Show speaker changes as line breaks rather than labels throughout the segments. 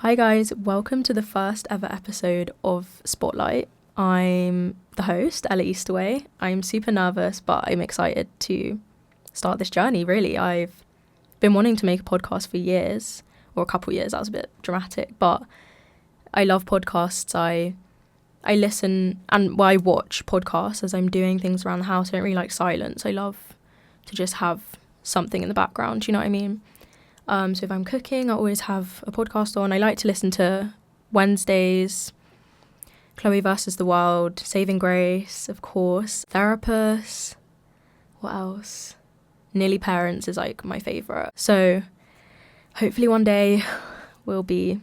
Hi guys, welcome to the first ever episode of Spotlight. I'm the host, Ella Eastaway. I'm super nervous, but I'm excited to start this journey, really. I've been wanting to make a podcast for years, or a couple years, that was a bit dramatic, but I love podcasts. I listen I watch podcasts as I'm doing things around the house. I don't really like silence. I love to just have something in the background, you know what I mean? So if I'm cooking, I always have a podcast on. I like to listen to Wednesdays, Chloe versus the World, Saving Grace, of course, Therapist, what else? Nearly Parents is like my favourite. So hopefully one day we'll be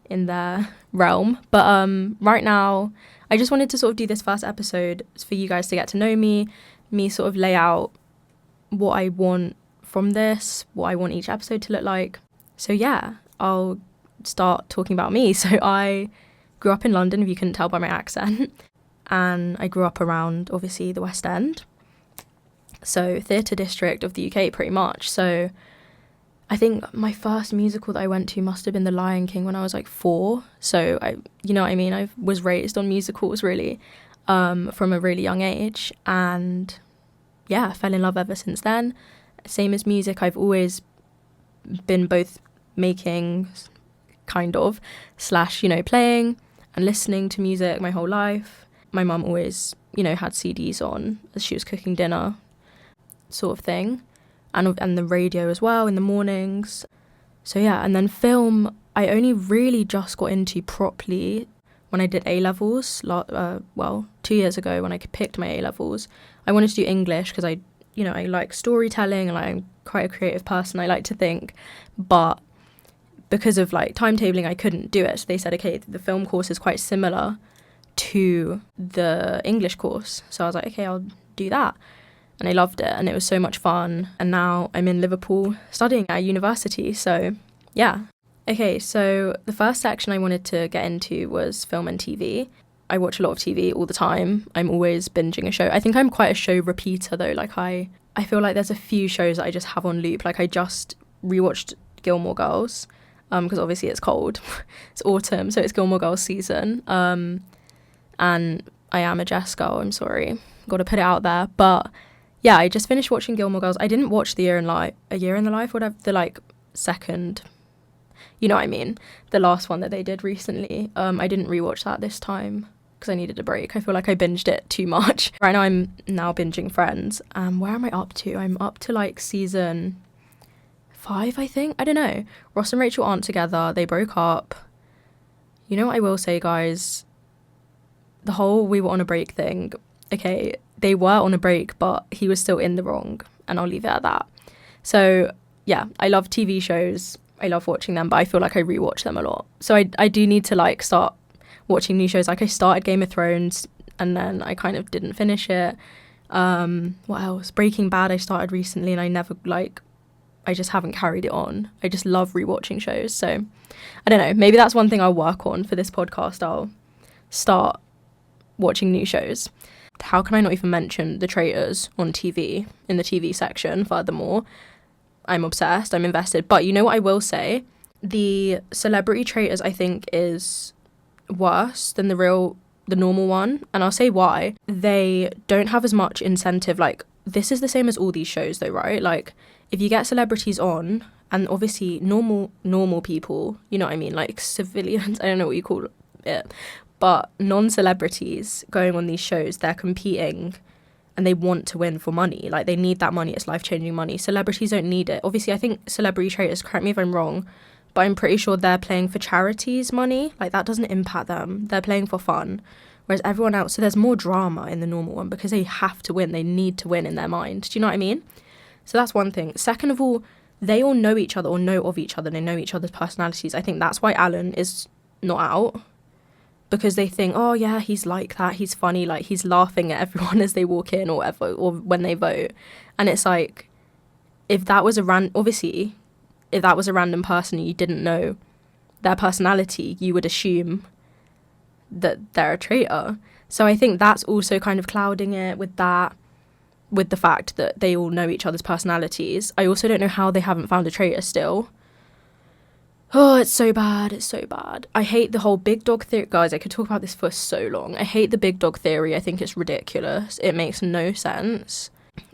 in their realm. But right now, I just wanted to sort of do this first episode for you guys to get to know me sort of lay out what I want from this, what I want each episode to look like. So yeah, I'll start talking about me. So I grew up in London, if you couldn't tell by my accent, and I grew up around, obviously, the West End. So theatre district of the UK, pretty much. So I think my first musical that I went to must have been The Lion King when I was like 4. So you know what I mean? I was raised on musicals, really, from a really young age. And yeah, I fell in love ever since then. Same as music, I've always been both making kind of / playing and listening to music my whole life. My mum always had CDs on as she was cooking dinner, sort of thing, and the radio as well in the mornings. So yeah, and then film I only really just got into properly when I did A-levels 2 years ago when I picked my A-levels. I wanted to do English because I like storytelling and I'm quite a creative person, I like to think, but because of like timetabling I couldn't do it. So they said, okay, the film course is quite similar to the English course. So I was like, okay, I'll do that. And I loved it and it was so much fun. And now I'm in Liverpool studying at university. So yeah. Okay, so the first section I wanted to get into was film and TV. I watch a lot of TV all the time. I'm always binging a show. I think I'm quite a show repeater though. Like I feel like there's a few shows that I just have on loop. Like I just rewatched Gilmore Girls because obviously it's cold. It's autumn, so it's Gilmore Girls season. And I am a Jess girl, I'm sorry. Got to put it out there. But yeah, I just finished watching Gilmore Girls. I didn't watch A Year in the Life, whatever, the second, you know what I mean? The last one that they did recently. I didn't rewatch that this time because I needed a break. I feel like I binged it too much. Right now I'm binging Friends. Where am I up to? I'm up to season 5, I think. I don't know. Ross and Rachel aren't together. They broke up. You know what I will say, guys? The whole we were on a break thing. Okay, they were on a break, but he was still in the wrong. And I'll leave it at that. So yeah, I love TV shows. I love watching them, but I feel like I rewatch them a lot. So I do need to start watching new shows. I started Game of Thrones and then I kind of didn't finish it. What else? Breaking Bad I started recently and I never I just haven't carried it on. I just love rewatching shows. So I don't know, maybe that's one thing I'll work on for this podcast. I'll start watching new shows. How can I not even mention The Traitors on TV, in the TV section? Furthermore, I'm obsessed, I'm invested. But you know what I will say? The Celebrity Traitors I think is worse than the normal one, and I'll say why. They don't have as much incentive. This is the same as all these shows though, right? If you get celebrities on, and obviously normal people, you know what I mean, civilians, I don't know what you call it, but non-celebrities going on these shows, they're competing and they want to win for money. They need that money. It's life-changing money. Celebrities don't need it. Obviously I think Celebrity Traitors, correct me if I'm wrong, but I'm pretty sure they're playing for charities money. That doesn't impact them. They're playing for fun. Whereas everyone else, so there's more drama in the normal one because they have to win. They need to win in their mind. Do you know what I mean? So that's one thing. Second of all, they all know each other or know of each other. They know each other's personalities. I think that's why Alan is not out. Because they think, oh yeah, he's like that. He's funny. He's laughing at everyone as they walk in or whatever, or when they vote. And it's if that was a random person and you didn't know their personality, you would assume that they're a traitor. So I think that's also kind of clouding it with that. with the fact that they all know each other's personalities. I also don't know how they haven't found a traitor still. Oh, it's so bad. It's so bad. I hate the whole big dog theory. Guys, I could talk about this for so long. I hate the big dog theory. I think it's ridiculous. It makes no sense.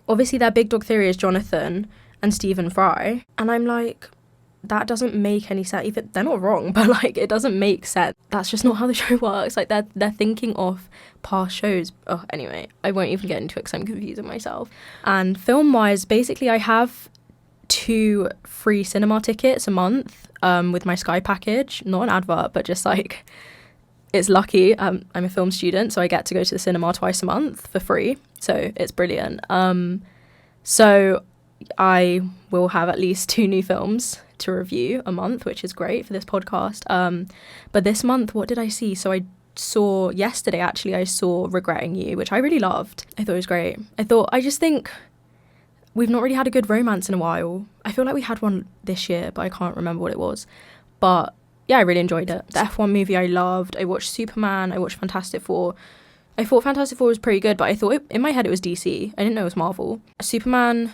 Obviously, their big dog theory is Jonathan and Stephen Fry. And I'm like, that doesn't make any sense. Even they're not wrong, but like, it doesn't make sense. That's just not how the show works. Like, they're thinking of past shows. Oh, anyway, I won't even get into it because I'm confusing myself. And film-wise, basically, I have 2 free cinema tickets a month with my Sky package. Not an advert, but just like, it's lucky. I'm a film student, so I get to go to the cinema twice a month for free. So it's brilliant. So I will have at least 2 new films to review a month, which is great for this podcast. But this month, what did I see? So yesterday I saw Regretting You, which I really loved. I thought it was great. I just think we've not really had a good romance in a while. I feel like we had one this year, but I can't remember what it was. But yeah, I really enjoyed it. The F1 movie I loved. I watched Superman. I watched Fantastic Four. I thought Fantastic Four was pretty good, but I thought in my head it was DC. I didn't know it was Marvel. Superman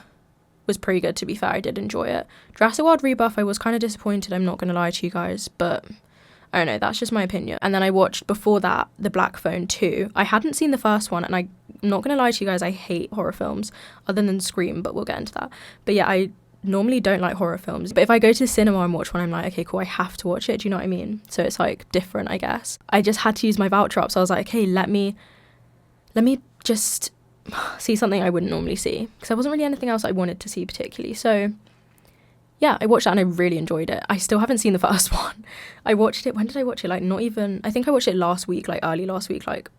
was pretty good, to be fair. I did enjoy it. Jurassic World Rebirth, I was kind of disappointed, I'm not going to lie to you guys, but I don't know, that's just my opinion. And then I watched, before that, The Black Phone 2. I hadn't seen the first one, and I'm not going to lie to you guys, I hate horror films, other than Scream, but we'll get into that. But yeah, I normally don't like horror films, but if I go to the cinema and watch one, I'm like, okay, cool, I have to watch it, do you know what I mean? So it's like different, I guess. I just had to use my voucher up, so I was like, okay, let me just see something I wouldn't normally see, because there wasn't really anything else I wanted to see particularly. So yeah, I watched that and I really enjoyed it. I still haven't seen the first one. I watched it, when did I watch it? Like, not even, I think I watched it last week, like early last week. Like,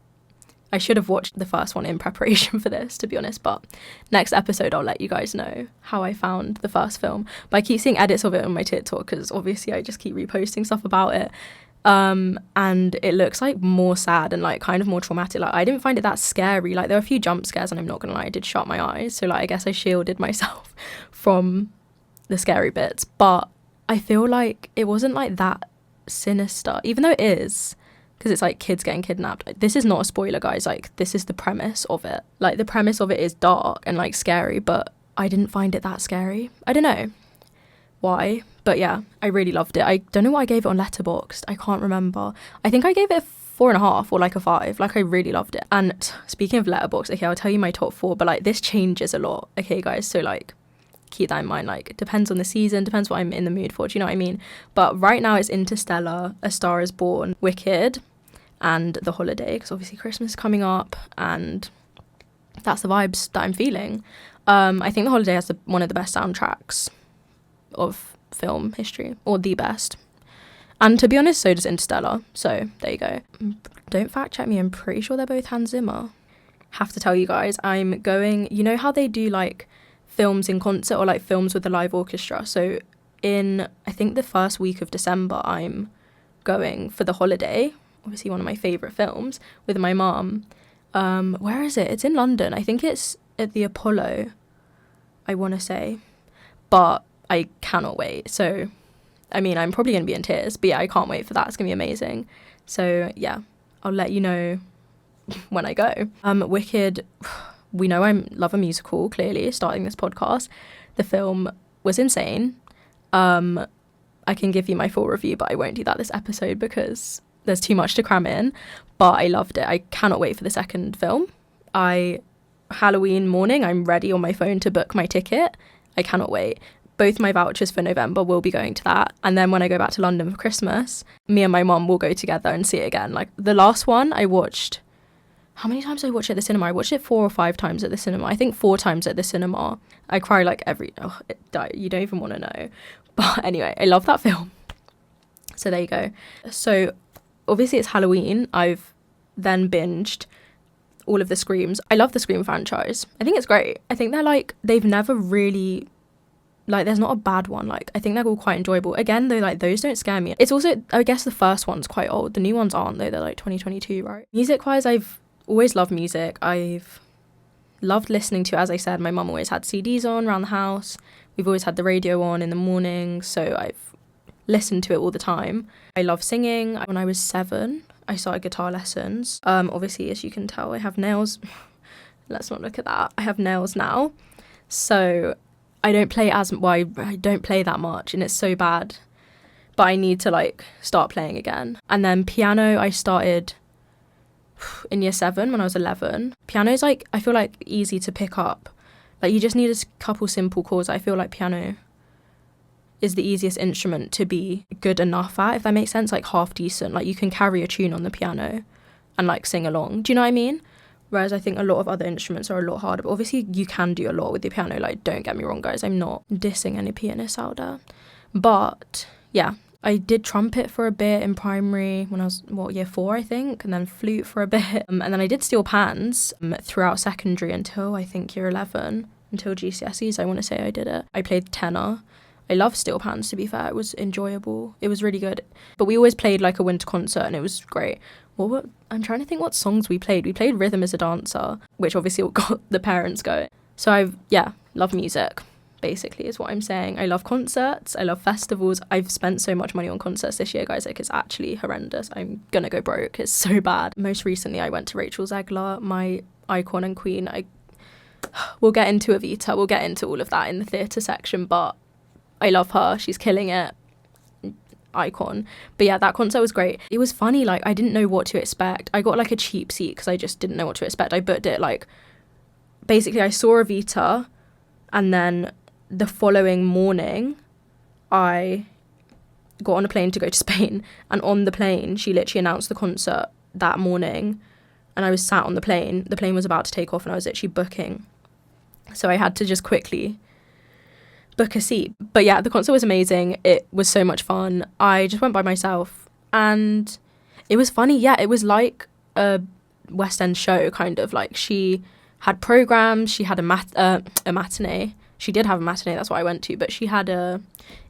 I should have watched the first one in preparation for this, to be honest, but next episode I'll let you guys know how I found the first film. But I keep seeing edits of it on my TikTok, because obviously I just keep reposting stuff about it. And it looks like more sad and like kind of more traumatic. Like, I didn't find it that scary. Like, there were a few jump scares, and I'm not gonna lie, I did shut my eyes, so like I guess I shielded myself from the scary bits, but I feel like it wasn't like that sinister, even though it is, because it's like kids getting kidnapped. This is not a spoiler, guys, like this is the premise of it. Like, the premise of it is dark and like scary, but I didn't find it that scary. I don't know why, but yeah, I really loved it. I don't know what I gave it on Letterboxd, I can't remember. I think I gave it a 4.5 or like a 5. Like, I really loved it. And speaking of Letterboxd, okay, I'll tell you my top 4, but like this changes a lot, okay guys, so like keep that in mind. Like, it depends on the season, depends what I'm in the mood for, do you know what I mean? But right now it's Interstellar, A Star Is Born, Wicked, and The Holiday, because obviously Christmas is coming up and that's the vibes that I'm feeling. I think The Holiday has one of the best soundtracks of film history, or the best, and to be honest, so does Interstellar, so there you go. Don't fact check me, I'm pretty sure they're both Hans Zimmer. Have to tell you guys, I'm going, you know how they do like films in concert, or like films with a live orchestra? So in, I think, the first week of December, I'm going for The Holiday, obviously one of my favourite films, with my mum. Where is it? It's in London. I think it's at the Apollo, I want to say, but I cannot wait. So I mean, I'm probably going to be in tears, but yeah, I can't wait for that. It's going to be amazing. So yeah, I'll let you know when I go. Wicked, we know I love a musical, clearly, starting this podcast. The film was insane. I can give you my full review, but I won't do that this episode because there's too much to cram in. But I loved it. I cannot wait for the second film. Halloween morning, I'm ready on my phone to book my ticket. I cannot wait. Both my vouchers for November will be going to that. And then when I go back to London for Christmas, me and my mum will go together and see it again. Like, the last one I watched, how many times did I watch it at the cinema? I watched it 4 or 5 times at the cinema. I think 4 times at the cinema. I cry like you don't even want to know. But anyway, I love that film. So there you go. So obviously it's Halloween. I've then binged all of the Screams. I love the Scream franchise. I think it's great. I think they've never really, like, there's not a bad one. Like, I think they're all quite enjoyable. Again, though, like, those don't scare me. It's also, I guess the first one's quite old. The new ones aren't, though. They're like 2022, right? Music-wise, I've always loved music. I've loved listening to, as I said, my mum always had CDs on around the house. We've always had the radio on in the morning, so I've listened to it all the time. I love singing. When I was 7, I started guitar lessons. Obviously, as you can tell, I have nails. Let's not look at that. I have nails now. So I don't play I don't play that much, and it's so bad but I need to like start playing again. And then piano, I started in year 7 when I was 11. Piano's like, I feel like easy to pick up. Like you just need a couple simple chords. I feel like piano is the easiest instrument to be good enough at, if that makes sense, like half decent. Like you can carry a tune on the piano and like sing along. Do you know what I mean? Whereas I think a lot of other instruments are a lot harder. But obviously you can do a lot with the piano. Like, don't get me wrong, guys. I'm not dissing any pianists out there. But yeah, I did trumpet for a bit in primary when I was, year 4, I think. And then flute for a bit. And then I did steel pans throughout secondary until I think year 11. Until GCSEs, I want to say I did it. I played tenor. I love steel pans, to be fair. It was enjoyable. It was really good. But we always played like a winter concert and it was great. I'm trying to think what songs we played. We played Rhythm is a Dancer, which obviously got the parents going. So love music, basically is what I'm saying. I love concerts. I love festivals. I've spent so much money on concerts this year, guys. Like, it's actually horrendous. I'm gonna go broke. It's so bad. Most recently, I went to Rachel Zegler, my icon and queen. We'll get into Evita. We'll get into all of that in the theatre section, but I love her. She's killing it. Icon. But yeah, that concert was great. It was funny, like I didn't know what to expect. I got like a cheap seat because I just didn't know what to expect. I booked it like, basically I saw Evita and then the following morning I got on a plane to go to Spain, and on the plane she literally announced the concert that morning and I was sat on the plane was about to take off and I was literally booking, so I had to just quickly book a seat. But yeah, the concert was amazing. It was so much fun. I just went by myself and it was funny. Yeah, it was like a West End show, kind of. Like she had programs, she had a matinee. She did have a matinee, that's what I went to, but she had a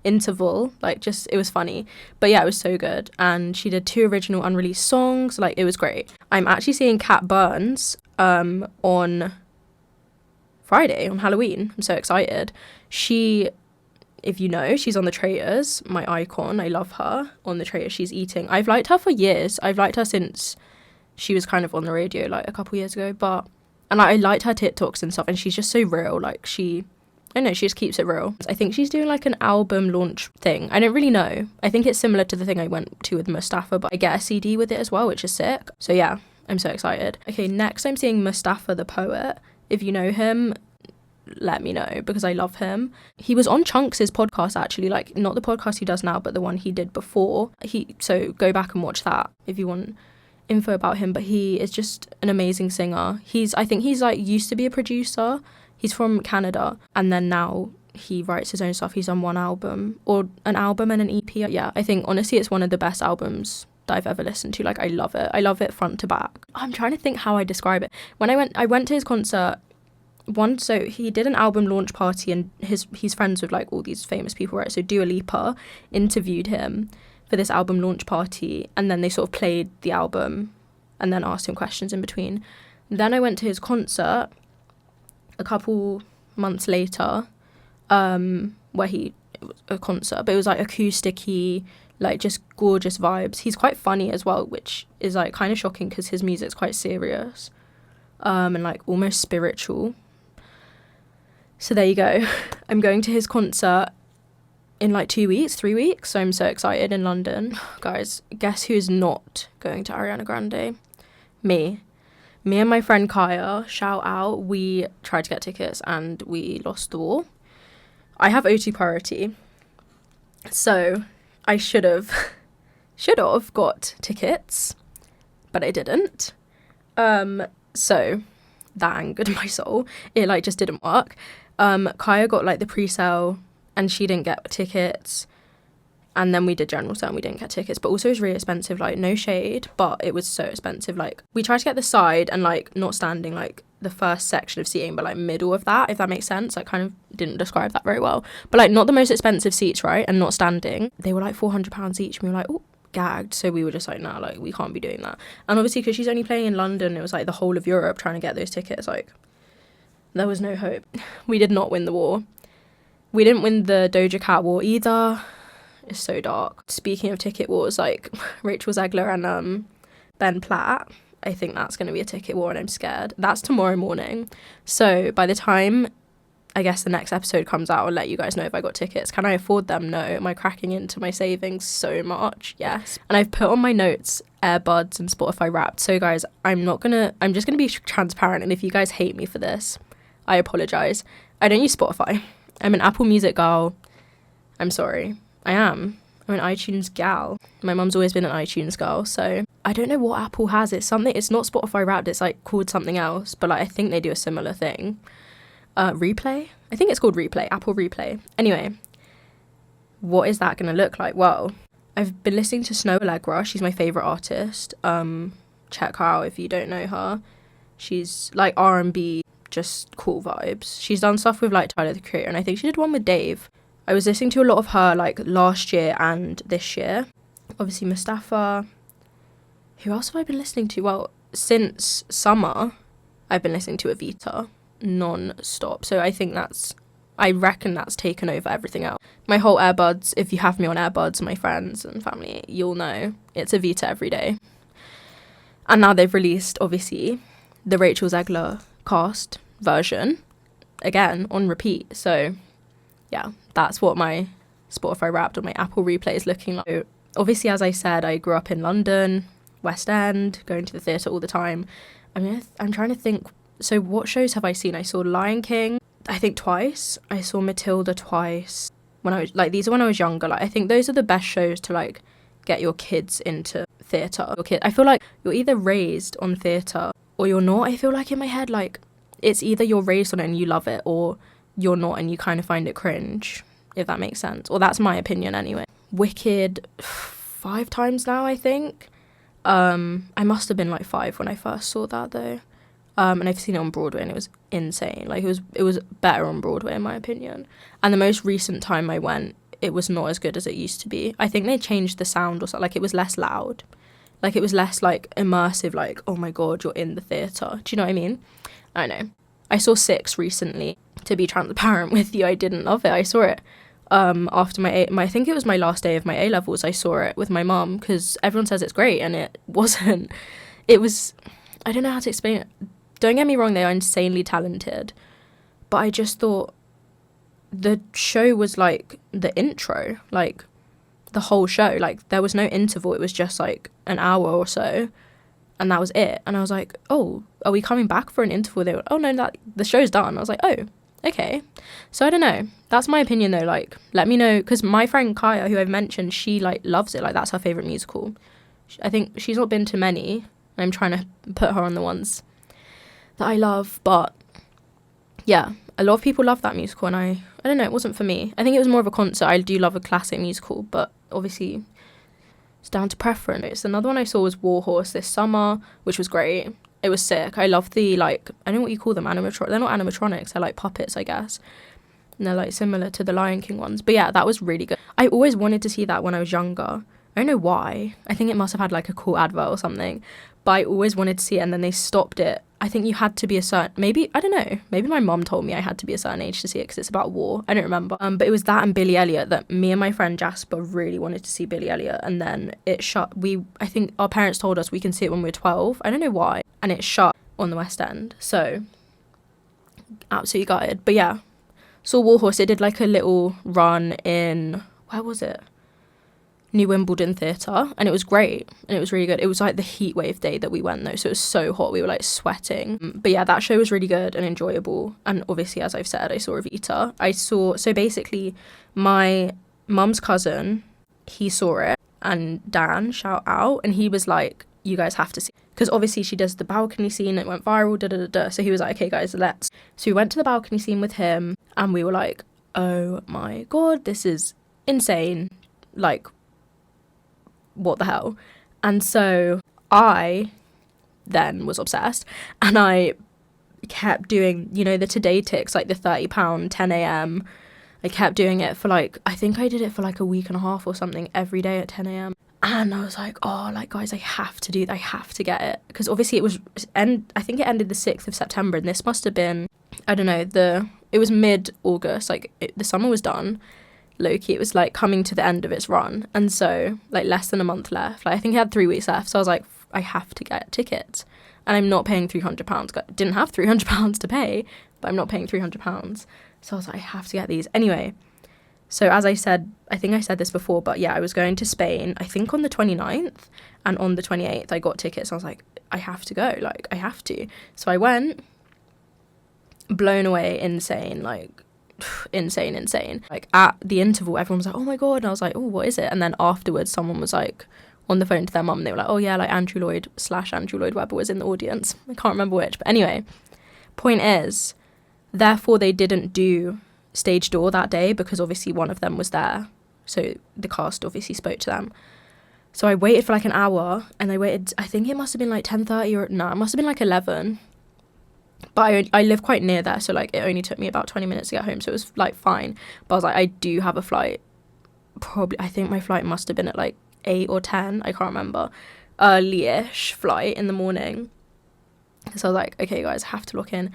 interval, like just, it was funny. But yeah, it was so good. And she did 2 original unreleased songs. Like, it was great. I'm actually seeing Kat Burns on Friday, on Halloween. I'm so excited. She, if you know, she's on The Traitors, my icon. I love her on The Traitors. She's eating. I've liked her for years. I've liked her since she was kind of on the radio like a couple years ago. And I liked her TikToks and stuff, and she's just so real. Like, she just keeps it real. I think she's doing like an album launch thing. I don't really know. I think it's similar to the thing I went to with Mustafa, but I get a CD with it as well, which is sick. So yeah, I'm so excited. Okay, next I'm seeing Mustafa the Poet. If you know him, let me know, because I love him. He was on Chunks' podcast, actually, like not the podcast he does now, but the one he did before. So go back and watch that if you want info about him. But he is just an amazing singer. I think he's like used to be a producer. He's from Canada, and then now he writes his own stuff. He's on one album, or an album and an EP. Yeah, I think honestly it's one of the best albums that I've ever listened to. Like, I love it. I love it front to back. I'm trying to think how I describe it. When I went to his concert once. So he did an album launch party, and he's friends with like all these famous people, right? So Dua Lipa interviewed him for this album launch party, and then they sort of played the album and then asked him questions in between. Then I went to his concert a couple months later, where it was a concert, but it was like acoustic-y, like just gorgeous vibes. He's quite funny as well, which is like kind of shocking because his music's quite serious, and like almost spiritual. So there you go. I'm going to his concert in like 3 weeks, so I'm so excited, in London. Guys, guess who's not going to Ariana Grande? Me and my friend Kaya, shout out, we tried to get tickets and we lost the war. I have O2 priority, so I should have got tickets, but I didn't. So that angered my soul. It like just didn't work. Kaya got like the pre-sale and she didn't get tickets, and then we did general sale and we didn't get tickets. But also it was really expensive, like no shade, but it was so expensive. Like, we tried to get the side and like not standing, like the first section of seating, but like middle of that, if that makes sense. Like, kind of didn't describe that very well, but like not the most expensive seats, right? And not standing. They were like £400 each, and we were like, oh, gagged. So we were just like, nah, like we can't be doing that. And obviously because she's only playing in London, it was like the whole of Europe trying to get those tickets. Like, there was no hope. We did not win the war. We didn't win the Doja Cat war either. It's so dark. Speaking of ticket wars, like Rachel Zegler and Ben Platt, I think that's going to be a ticket war, and I'm scared. That's tomorrow morning. So by the time I guess the next episode comes out, I'll let you guys know if I got tickets. Can I afford them? No. Am I cracking into my savings so much? Yes. And I've put on my notes earbuds and Spotify Wrapped. So guys, I'm just gonna be transparent, and if you guys hate me for this, I apologize. I don't use Spotify. I'm an Apple Music girl. I'm sorry. I'm an iTunes gal. My mum's always been an iTunes girl, so I don't know what Apple has. It's not Spotify Wrapped, it's like called something else, but like I think they do a similar thing. Replay? I think it's called Replay, Apple Replay. Anyway, what is that gonna look like? Well, I've been listening to Snow Allegra. She's my favourite artist. Check her out if you don't know her. She's like R&B, just cool vibes. She's done stuff with like Tyler the Creator, and I think she did one with Dave. I was listening to a lot of her like last year and this year. Obviously Mustafa. Who else have I been listening to? Well, since summer, I've been listening to Evita non-stop. So I reckon that's taken over everything else. My whole earbuds, if you have me on earbuds, my friends and family, you'll know it's Evita every day. And now they've released, obviously, the Rachel Zegler cast version, again, on repeat. So, yeah, that's what my Spotify Wrapped or my Apple Replay is looking like. So, obviously, as I said, I grew up in London, West End, going to the theatre all the time. I'm trying to think, so what shows have I seen? I saw Lion King, I think twice. I saw Matilda twice. These are when I was younger. Like, I think those are the best shows to, like, get your kids into theatre. I feel like you're either raised on theatre or you're not. I feel like in my head, like, it's either you're raised on it and you love it, or you're not and you kind of find it cringe, if that makes sense. Or that's my opinion anyway. Wicked 5 times now, I think. I must have been like 5 when I first saw that though. And I've seen it on Broadway and it was insane. Like it was better on Broadway in my opinion. And the most recent time I went, it was not as good as it used to be. I think they changed the sound or something. Like it was less loud. Like it was less like immersive, like, oh my God, you're in the theatre. Do you know what I mean? I know. I saw 6 recently. To be transparent with you, I didn't love it. I saw it after I think it was my last day of my A-levels. I saw it with my mum because everyone says it's great and it wasn't. It was, I don't know how to explain it. Don't get me wrong, they are insanely talented, but I just thought the show was like the intro, like the whole show. Like there was no interval. It was just like an hour or so and that was it. And I was like, oh, are we coming back for an interval? They were, oh no, the show's done. I was like, oh, okay. So I don't know. That's my opinion though. Like, let me know, because my friend Kaya, who I've mentioned, she like loves it. Like that's her favourite musical. I think she's not been to many. I'm trying to put her on the ones that I love, but yeah, a lot of people love that musical, and I don't know, it wasn't for me. I think it was more of a concert. I do love a classic musical, but obviously it's down to preference. Another one I saw was War Horse this summer, which was great. It was sick. I love the, like, I don't know what you call them, they're not animatronics, they're like puppets, I guess. And they're like similar to the Lion King ones. But yeah, that was really good. I always wanted to see that when I was younger. I don't know why. I think it must have had like a cool advert or something. But I always wanted to see it, and then they stopped it. I think you had to be a certain, maybe, I don't know, maybe my mum told me I had to be a certain age to see it because it's about war. I don't remember. But it was that and Billy Elliot that me and my friend Jasper really wanted to see Billy Elliot, and then it shut. I think our parents told us we can see it when we were 12. I don't know why. And it shut on the West End. So, absolutely gutted. But yeah, saw War Horse. It did like a little run in, where was it? New Wimbledon Theatre, and it was great and it was really good. It was like the heat wave day that we went though, so it was so hot, we were like sweating. But yeah, that show was really good and enjoyable. And obviously, as I've said, I saw Evita. So basically my mum's cousin, he saw it, and Dan, shout out, and he was like, you guys have to see, because obviously she does the balcony scene, it went viral, so he was like, okay guys, let's. So we went to the balcony scene with him and we were like, oh my God, this is insane, like what the hell. And so I then was obsessed, and I kept doing, you know, the Today ticks, like the £30 10 a.m. I kept doing it for like, I think I did it for like a week and a half or something, every day at 10 a.m. And I was like, oh, like guys, I have to get it, because obviously I think it ended the 6th of September, and this must have been, I don't know, it was mid-August, like the summer was done. Low-key, it was like coming to the end of its run, and so like less than a month left. Like I think it had 3 weeks left, so I was like, I have to get tickets, and I'm not paying £300. Didn't have £300 to pay, but I'm not paying £300. So I was like, I have to get these. Anyway, so as I said, I think I said this before, but yeah, I was going to Spain, I think on the 29th, and on the 28th I got tickets. I was like, I have to go, like, I have to. So I went, blown away, insane, like, insane. Like, at the interval, everyone was like, oh my God, and I was like, oh, what is it? And then afterwards, someone was like, on the phone to their mum, and they were like, oh yeah, like Andrew Lloyd Webber was in the audience. I can't remember which, but anyway, point is, therefore they didn't do stage door that day because obviously one of them was there, so the cast obviously spoke to them. So I waited for like an hour, and I waited, I think it must have been like 10:30 or no, it must have been like 11, but I live quite near there, so like it only took me about 20 minutes to get home, so it was like fine. But I was like, I do have a flight, probably, I think my flight must have been at like 8 or 10, I can't remember, early-ish flight in the morning. So I was like, okay guys, I have to lock in.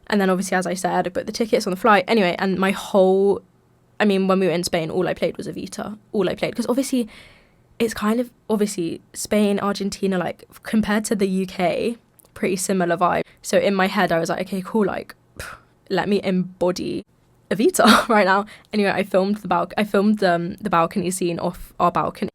And then obviously, as I said, I booked the tickets on the flight. Anyway, and when we were in Spain, all I played was Evita. All I played, because obviously, it's kind of, obviously, Spain, Argentina, like, compared to the UK, pretty similar vibe. So in my head, I was like, okay, cool, like, let me embody Evita right now. Anyway, I filmed the balcony scene off our balcony.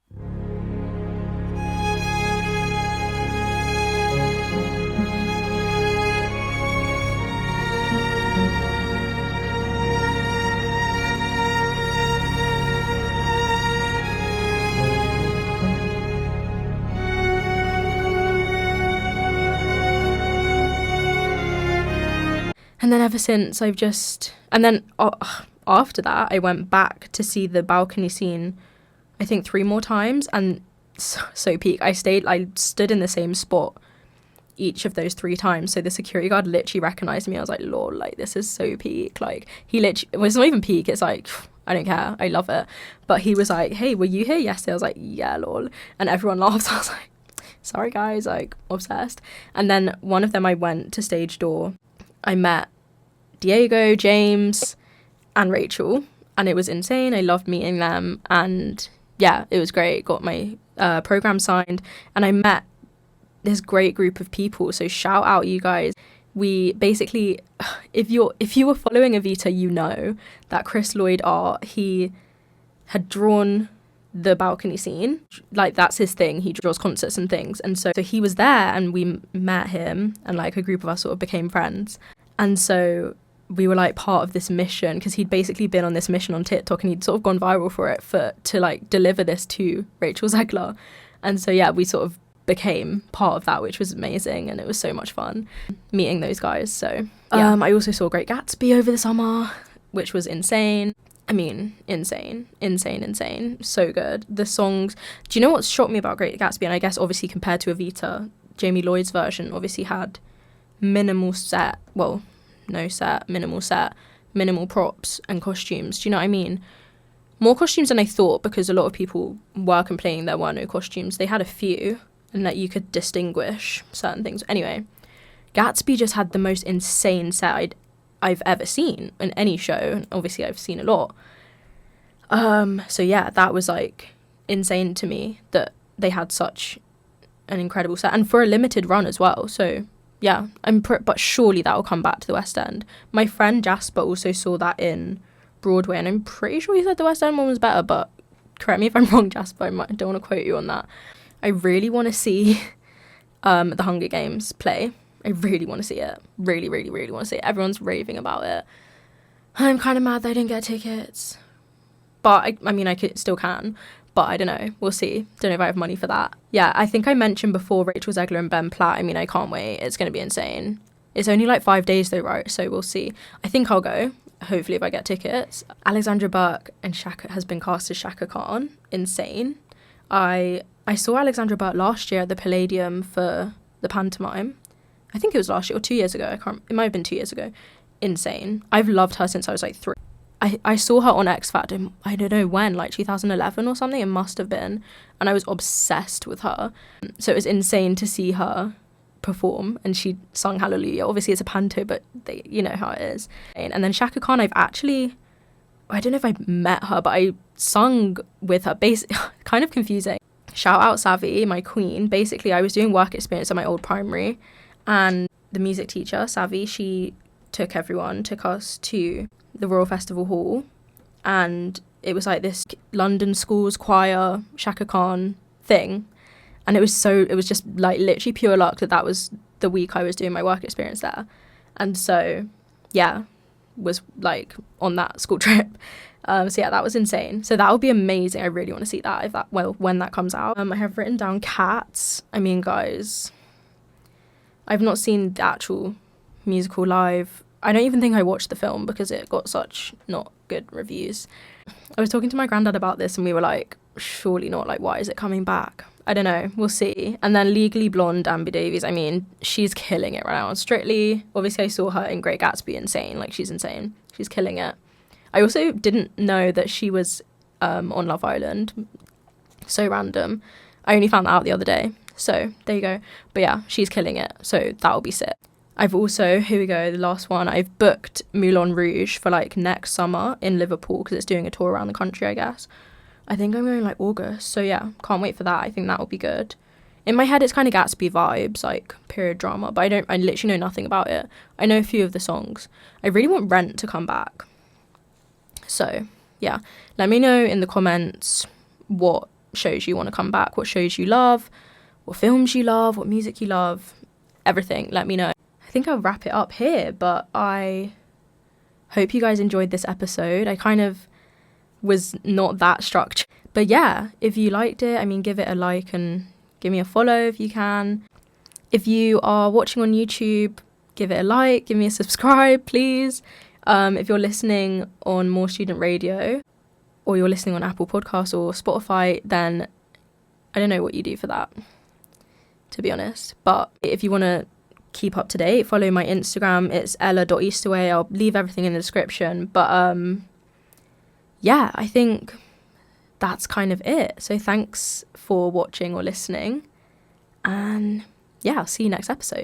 And then ever since, after that, I went back to see the balcony scene, I think 3 more times, and so peak. I stood in the same spot each of those 3 times, so the security guard literally recognised me. I was like, lol, like, this is so peak. Like, he literally, well, it's not even peak, it's like, I don't care, I love it. But he was like, hey, were you here yesterday? I was like, yeah, lol. And everyone laughed. I was like, sorry guys, like, obsessed. And then one of them, I went to stage door, I met Diego, James, and Rachel, and it was insane. I loved meeting them, and yeah, it was great. Got my program signed, and I met this great group of people. So shout out you guys. We basically, if you were following Evita, you know that Chris Lloyd Art, he had drawn the balcony scene, like that's his thing. He draws concerts and things, and so he was there, and we met him, and like a group of us sort of became friends. And so we were like part of this mission, because he'd basically been on this mission on TikTok, and he'd sort of gone viral for it, to like deliver this to Rachel Zegler. And so yeah, we sort of became part of that, which was amazing, and it was so much fun meeting those guys. So yeah. I also saw Great Gatsby over the summer, which was insane. I mean, insane. So good. The songs, do you know what shocked me about Great Gatsby? And I guess obviously compared to Evita, Jamie Lloyd's version obviously had minimal props and costumes. Do you know what I mean? More costumes than I thought, because a lot of people were complaining there were no costumes. They had a few, and that you could distinguish certain things. Anyway, Gatsby just had the most insane set I've ever seen in any show. Obviously, I've seen a lot. So yeah, that was like insane to me that they had such an incredible set, and for a limited run as well. So yeah, but surely that will come back to the West End. My friend Jasper also saw that in Broadway, and I'm pretty sure he said the West End one was better, but correct me if I'm wrong, Jasper. I don't want to quote you on that. I really want to see the Hunger Games play. I really want to see it. Really want to see it. Everyone's raving about it. I'm kind of mad that I didn't get tickets. But, I mean, still can. But I don't know. We'll see. Don't know if I have money for that. Yeah, I think I mentioned before Rachel Zegler and Ben Platt. I mean, I can't wait. It's going to be insane. It's only like 5 days though, right? So we'll see. I think I'll go. Hopefully if I get tickets. Alexandra Burke and Shaka has been cast as Shaka Khan. Insane. I saw Alexandra Burke last year at the Palladium for the pantomime. I think it was last year or 2 years ago. It might have been 2 years ago. Insane. I've loved her since I was like 3. I saw her on X Factor, I don't know when, like 2011 or something, it must have been. And I was obsessed with her. So it was insane to see her perform, and she sung Hallelujah. Obviously it's a panto, but you know how it is. And then Shaka Khan, I don't know if I met her, but I sung with her. Kind of confusing. Shout out Savvy, my queen. Basically, I was doing work experience at my old primary, and the music teacher, Savvy, she took us to the Royal Festival Hall, and it was like this London Schools Choir Shaka Khan thing, and it was just like literally pure luck that was the week I was doing my work experience there. And so yeah, was like on that school trip. So yeah, that was insane. So that would be amazing. I really want to see that when that comes out. I have written down Cats. I mean, guys, I've not seen the actual musical live. I don't even think I watched the film because it got such not good reviews. I was talking to my granddad about this and we were like, surely not, like, why is it coming back? I don't know, we'll see. And then Legally Blonde, Amber Davies, I mean, she's killing it right now. Strictly, obviously I saw her in Great Gatsby, insane, like she's insane. She's killing it. I also didn't know that she was on Love Island. So random. I only found that out the other day. So there you go. But yeah, she's killing it. So that'll be sick. I've also, here we go, the last one. I've booked Moulin Rouge for like next summer in Liverpool because it's doing a tour around the country, I guess. I think I'm going like August. So yeah, can't wait for that. I think that will be good. In my head, it's kind of Gatsby vibes, like period drama, but I literally know nothing about it. I know a few of the songs. I really want Rent to come back. So yeah, let me know in the comments what shows you want to come back, what shows you love, what films you love, what music you love, everything. Let me know. I think I'll wrap it up here, but I hope you guys enjoyed this episode. I kind of was not that structured. But yeah, if you liked it, I mean, give it a like and give me a follow if you can. If you are watching on YouTube, give it a like, give me a subscribe, please. If you're listening on More Student Radio or you're listening on Apple Podcasts or Spotify, then I don't know what you do for that, to be honest. But if you want to keep up to date, follow my Instagram. It's ella.easterway. I'll leave everything in the description. But yeah, I think that's kind of it. So thanks for watching or listening. And yeah, I'll see you next episode.